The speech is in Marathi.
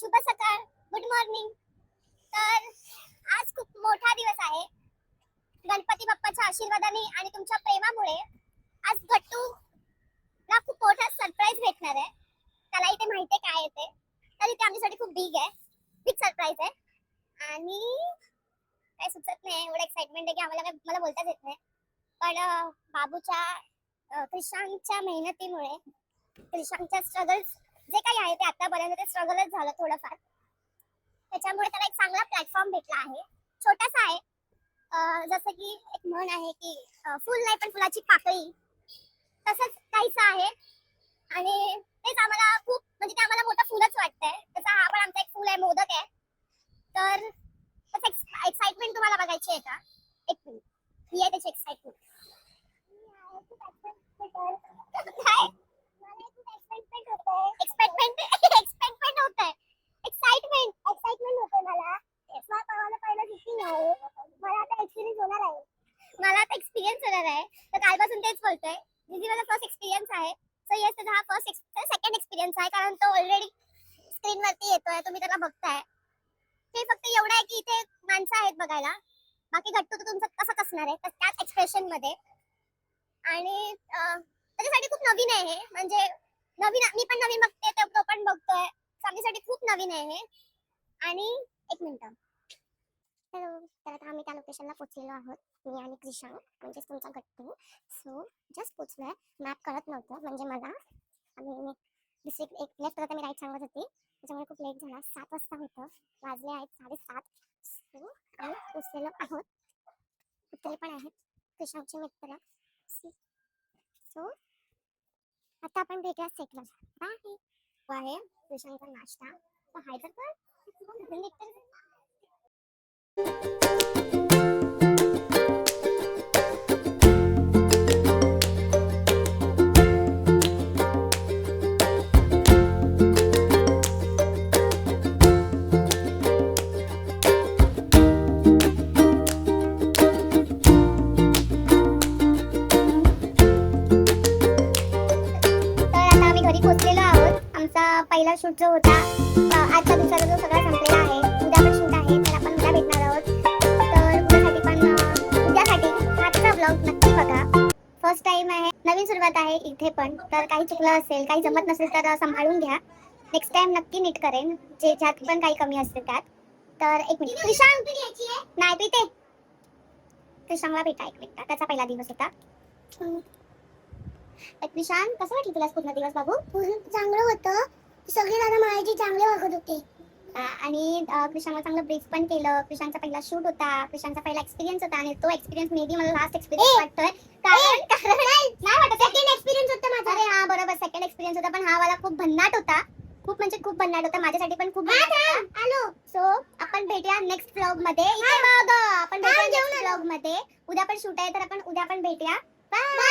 शुभ सकाळ, गुड मॉर्निंग. तर आज खूप मोठा दिवस आहे. गणपती बाप्पाच्या आशीर्वादाने आणि तुमच्या प्रेमामुळे आज गट्टूला खूप मोठा सरप्राईज भेटणार आहे. त्यालाही ते माहिती आहे काय येते, तरी ते आमच्यासाठी खूप बिग सरप्राईज आहे. आणि काय सुचत नाही, एवढं एक्साइटमेंट आहे की आम्हाला मला बोलताच येत नाही. पण बाबूच्या क्रिशांच्या मेहनतीमुळे, क्रिशांच्या स्ट्रगल्स जे काही आहे ते आतापर्यंत ते स्ट्रगलच झालं थोडंफार. त्याच्यामुळे त्याला एक चांगला प्लॅटफॉर्म भेटला आहे. छोटासा आहे, जसं की एक म्हण आहे की फुल नाही पण फुलाची पाकळी, तसंच काहीच आहे. आणि तेच आम्हाला खूप, म्हणजे ते आम्हाला मोठं फुलच वाटतंय. तसा हा पण आमचा एक फुल आहे, मोदक आहे. तर एक्साइटमेंट तुम्हाला बघायची आहे का? एक मिनिट, ही आहे त्याची एक्साइटमेंट. काय एक्साइटमेंट होतंय, एक्साइटमेंट होते मला. मला पहिलं दिसली नाही, मला आता एक्सपिरियन्स होणार आहे. तर कालपासून तेच बोलतोय, दीदी माझा फर्स्ट एक्सपिरियन्स आहे. सो येस, त्याचा हा सेकंड एक्सपिरियन्स आहे, कारण तो ऑलरेडी स्क्रीन वरती येतोय, तुम्ही त्याला बघताय. ते फक्त एवढं आहे की इथे माणसं आहेत बघायला, बाकी गट्टू तर तुमचं तसंच असणार आहे त्याच एक्सप्रेशन मध्ये. आणि त्याच्यासाठी खूप नवीन आहे हे, म्हणजे नवीन, मी पण नवीन बघते, तो पण बघतोय. आमच्यासाठी खूप नवीन आहे हे. आणि एक मिनिट, हॅलो. तर आता आम्ही त्या लोकेशनला पोहोचलेलो आहोत, मी आणि क्रिशांक, म्हणजे तुमचा गट्टू. सो जस्ट पोहोचलोय. मॅप कळत नव्हतं म्हणजे मला. आम्ही दुसरी एक लेफ्ट होता, मी राईट सांगत होती, त्याच्यामुळे खूप लेट झाला. 7 वाजता होतं, वाजले आहेत 7:30. सो आम्ही पोहोचलेलो आहोत. उतरले पण आहेत क्रिशांकचे मित्र. सो आता आपण भेटूया सेटवर. बाय. आहे क्रिशांकचा नाश्ता. हाय तर कर. पोहोचलेलो आहोत. आमचा पहिला शूट जो होता आजच्या दिवसाचा, जो सगळा संपलेला आहे. उद्या पण शूट आहे, तर आपण उद्या भेटणार आहोत. तर उद्यासाठी आजचा ब्लॉग नक्की बघा. फर्स्ट टाइम आहे, नवीन सुरुवात आहे इथे पण. तर काही चुकलं असेल, काही जमत नसेल तर सांभाळून घ्या. नेक्स्ट टाइम नक्की नीट करेन, ज्यात पण काही कमी असते त्यात. तर एक मिनिट, क्रिशांक नाही प्रीते, क्रिशांकला भेटा एक मिनिट. त्याचा पहिला दिवस होता. क्रिशांक, कसं वाटलं तुला पूर्ण दिवस बाबू? चांगलं होतं, सगळे दादा माझी चांगले वागत होते. आणि क्रिशांकला चांगलं ब्रीफ पण केलं. क्रिशांकचा पहिला शूट होता, क्रिशांकचा पहिला एक्सपिरियन्स होता, आणि तो एक्सपिरियन्स मे बी मला लास्ट एक्सपिरियन्स वाटतोय. कारण नाही वाटत, सेकंड एक्सपिरियन्स होता माझा. अरे हा बरोबर, सेकंड एक्सपिरियन्स होता, पण हा वाला खूप भन्नाट होता. खूप म्हणजे खूप भन्नाट होता, माझ्यासाठी पण खूप भन्नाट होता. आलो. सो आपण भेटूया नेक्स्ट व्लॉग मध्ये. इथे बघ, आपण भेटूया नेक्स्ट व्लॉग मध्ये. उद्या पण शूट आहे, तर आपण उद्या पण भेटूया. बाय.